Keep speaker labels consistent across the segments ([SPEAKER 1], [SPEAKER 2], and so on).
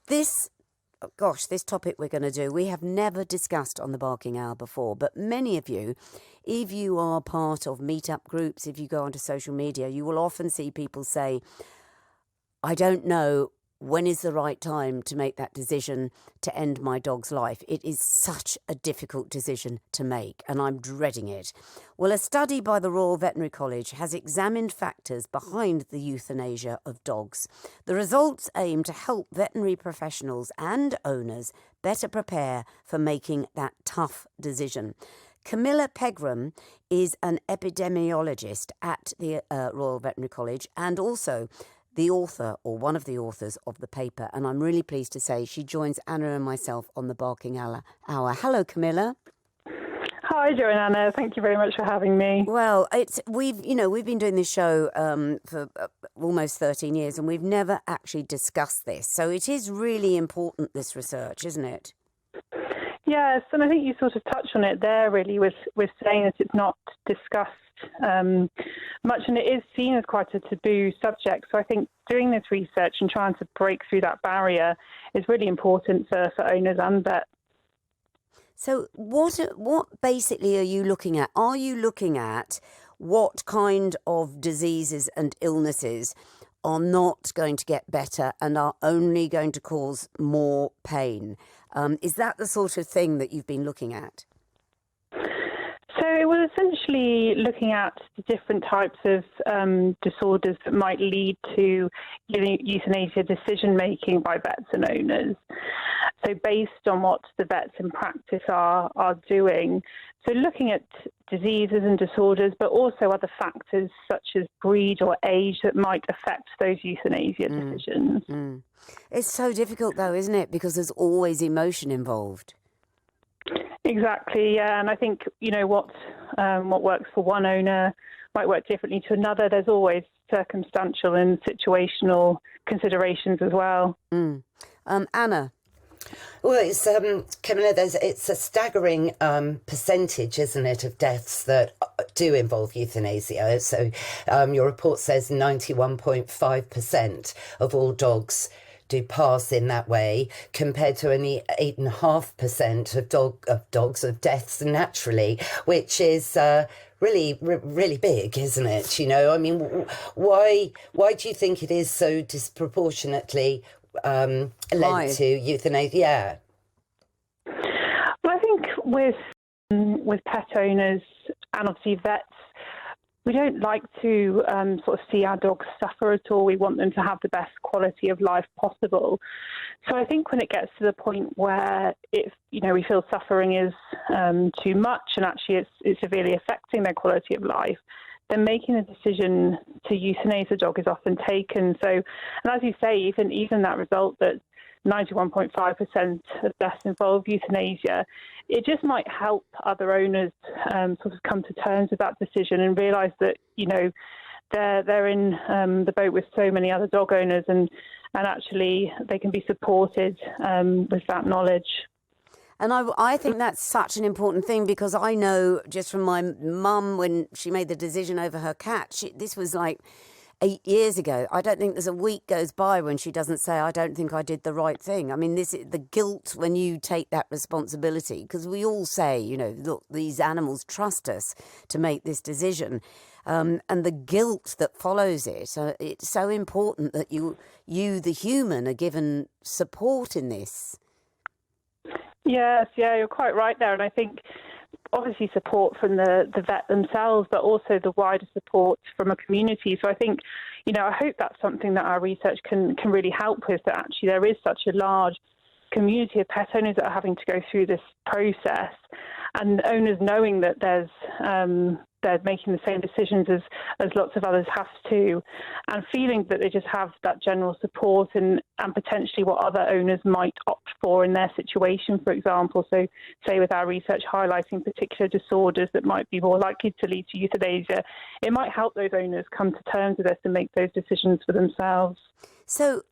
[SPEAKER 1] This topic we're going to do, we have never discussed on the Barking Hour before, but many of you, if you are part of meetup groups, if you go onto social media, you will often see people say, I don't know when is the right time to make that decision to end my dog's life. It is such a difficult decision to make, and I'm dreading it. Well, a study by the Royal Veterinary College has examined factors behind the euthanasia of dogs. The results aim to help veterinary professionals and owners better prepare for making that tough decision. Camilla Pegram is an epidemiologist at the Royal Veterinary College and also the author or one of the authors of the paper. And I'm really pleased to say she joins Anna and myself on the Barking Hour. Hello, Camilla.
[SPEAKER 2] Hi, Jo and Anna. Thank you very much for having me.
[SPEAKER 1] Well, we've been doing this show for almost 13 years, and we've never actually discussed this. So it is really important, this research, isn't it?
[SPEAKER 2] Yes, and I think you sort of touched on it there, really, with saying that it's not discussed much, and it is seen as quite a taboo subject. So I think doing this research and trying to break through that barrier is really important for owners and vets.
[SPEAKER 1] So what basically are you looking at? Are you looking at what kind of diseases and illnesses are not going to get better and are only going to cause more pain? Is that the sort of thing that you've been looking at?
[SPEAKER 2] So it was essentially looking at the different types of disorders that might lead to euthanasia decision-making by vets and owners. So based on what the vets in practice are doing, so looking at diseases and disorders, but also other factors such as breed or age that might affect those euthanasia decisions.
[SPEAKER 1] It's so difficult though, isn't it? Because there's always emotion involved.
[SPEAKER 2] Exactly, yeah. And I think, what works for one owner might work differently to another. There's always circumstantial and situational considerations as well.
[SPEAKER 1] Anna?
[SPEAKER 3] Well, it's Camilla. It's a staggering percentage, isn't it, of deaths that do involve euthanasia. So, your report says 91.5% of all dogs do pass in that way, compared to only 8.5% of deaths naturally, which is really big, isn't it? I mean, why do you think it is so disproportionately led to euthanasia? Yeah.
[SPEAKER 2] Well, I think with pet owners and obviously vets, we don't like to sort of see our dogs suffer at all. We want them to have the best quality of life possible. So I think when it gets to the point where we feel suffering is too much and actually it's severely affecting their quality of life, then making a decision to euthanize a dog is often taken. So, and as you say, even that result that 91.5% of deaths involve euthanasia, it just might help other owners sort of come to terms with that decision and realise that, they're in the boat with so many other dog owners and actually they can be supported with that knowledge.
[SPEAKER 1] And I think that's such an important thing, because I know just from my mum when she made the decision over her cat, this was like 8 years ago. I don't think there's a week goes by when she doesn't say, I don't think I did the right thing. I mean, the guilt when you take that responsibility, because we all say, look, these animals trust us to make this decision. And the guilt that follows it, it's so important that you, the human, are given support in this.
[SPEAKER 2] Yes, yeah, you're quite right there. And I think obviously support from the vet themselves, but also the wider support from a community. So I think, I hope that's something that our research can really help with, that actually there is such a large community of pet owners that are having to go through this process, and owners knowing that they're making the same decisions as lots of others have to, and feeling that they just have that general support and potentially what other owners might opt for in their situation, for example. So say with our research highlighting particular disorders that might be more likely to lead to euthanasia, it might help those owners come to terms with this and make those decisions for themselves.
[SPEAKER 1] So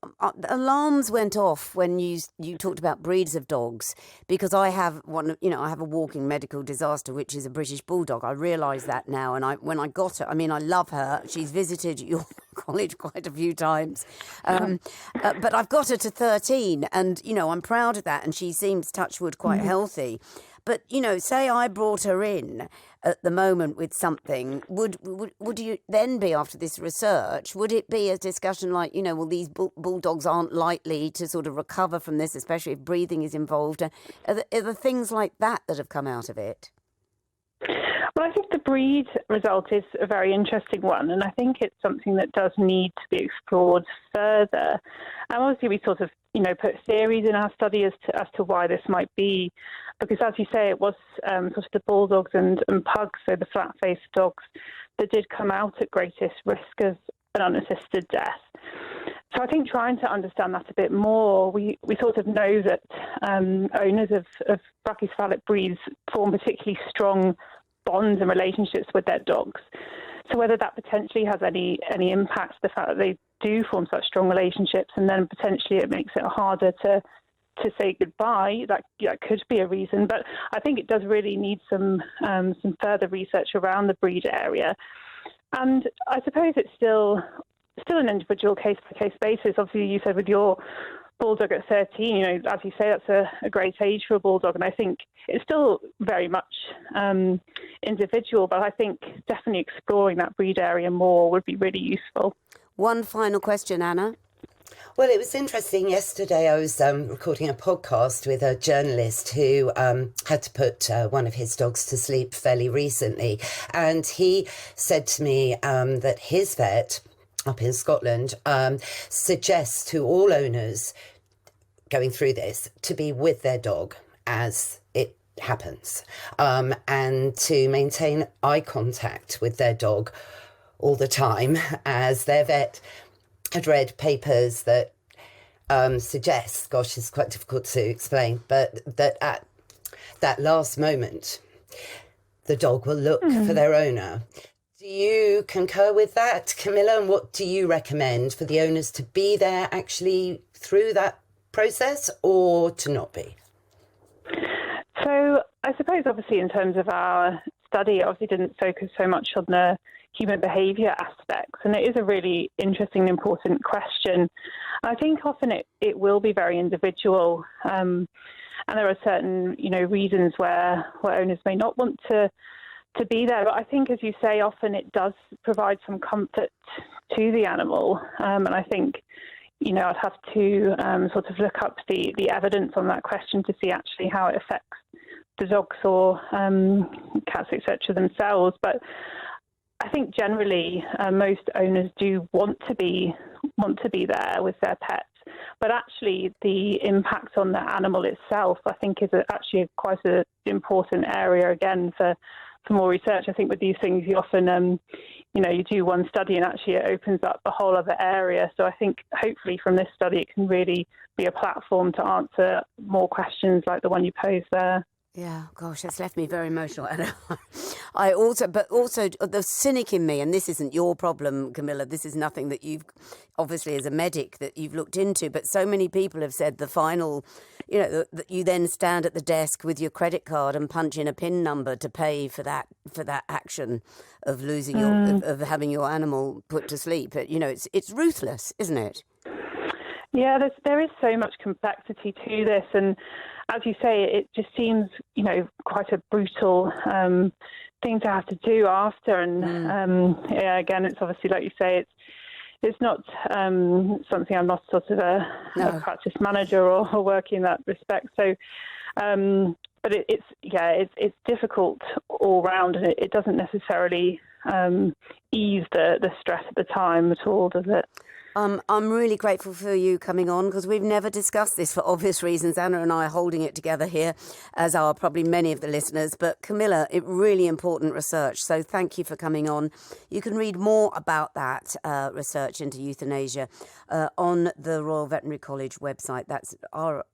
[SPEAKER 1] alarms went off when you talked about breeds of dogs, because I have I have a walking medical disaster, which is a British bulldog. I realise that now, and when I got her, I mean, I love her. She's visited your college quite a few times, but I've got her to 13, and I'm proud of that, and she seems, touch wood, quite healthy. But say I brought her in at the moment with something, would you then be, after this research, would it be a discussion like, well, these bulldogs aren't likely to sort of recover from this, especially if breathing is involved? Are there things like that have come out of it?
[SPEAKER 2] Well, I think the breed result is a very interesting one, and I think it's something that does need to be explored further. And obviously, we sort of, put theories in our study as to why this might be, because as you say, it was sort of the bulldogs and pugs, so the flat-faced dogs, that did come out at greatest risk of an unassisted death. So I think trying to understand that a bit more, we sort of know that owners of brachycephalic breeds form particularly strong bonds and relationships with their dogs. So whether that potentially has any impact, the fact that they do form such strong relationships, and then potentially it makes it harder to say goodbye, that could be a reason. But I think it does really need some further research around the breed area. And I suppose it's still an individual case-by-case basis. Obviously, you said with your bulldog at 13, as you say, that's a great age for a bulldog, and I think it's still very much individual, but I think definitely exploring that breed area more would be really useful.
[SPEAKER 1] One final question, Anna.
[SPEAKER 3] Well, it was interesting. Yesterday I was recording a podcast with a journalist who had to put one of his dogs to sleep fairly recently, and he said to me that his vet up in Scotland suggests to all owners going through this to be with their dog as it happens, and to maintain eye contact with their dog all the time, as their vet had read papers that suggest, gosh, it's quite difficult to explain, but that at that last moment, the dog will look for their owner. Do you concur with that, Camilla? And what do you recommend for the owners to be there actually through that process, or to not be?
[SPEAKER 2] So I suppose obviously in terms of our study, it obviously didn't focus so much on the human behaviour aspects, and it is a really interesting and important question. I think often it will be very individual, and there are certain reasons where owners may not want to be there. But I think, as you say, often it does provide some comfort to the animal, and I think I'd have to sort of look up the evidence on that question to see actually how it affects the dogs or cats, etc. themselves. But I think generally most owners do want to be there with their pets, but actually the impact on the animal itself, I think, is actually quite an important area again for more research. I think with these things, you often you do one study and actually it opens up a whole other area. So I think hopefully from this study it can really be a platform to answer more questions like the one you posed there.
[SPEAKER 1] Yeah, gosh, that's left me very emotional. But also the cynic in me, and this isn't your problem, Camilla, this is nothing that you've, obviously as a medic, that you've looked into, but so many people have said the final, that you then stand at the desk with your credit card and punch in a PIN number to pay for that action of losing of having your animal put to sleep. It's ruthless, isn't it?
[SPEAKER 2] Yeah, there is so much complexity to this, and as you say, it just seems, quite a brutal thing to have to do after. And again, it's obviously, like you say, it's not something. I'm not sort of a practice manager or working in that respect. So, but it's difficult all round, and it doesn't necessarily ease the stress at the time at all, does it?
[SPEAKER 1] I'm really grateful for you coming on, because we've never discussed this for obvious reasons. Anna and I are holding it together here, as are probably many of the listeners. But Camilla, really important research. So thank you for coming on. You can read more about that research into euthanasia on the Royal Veterinary College website. That's rvc.ac.uk.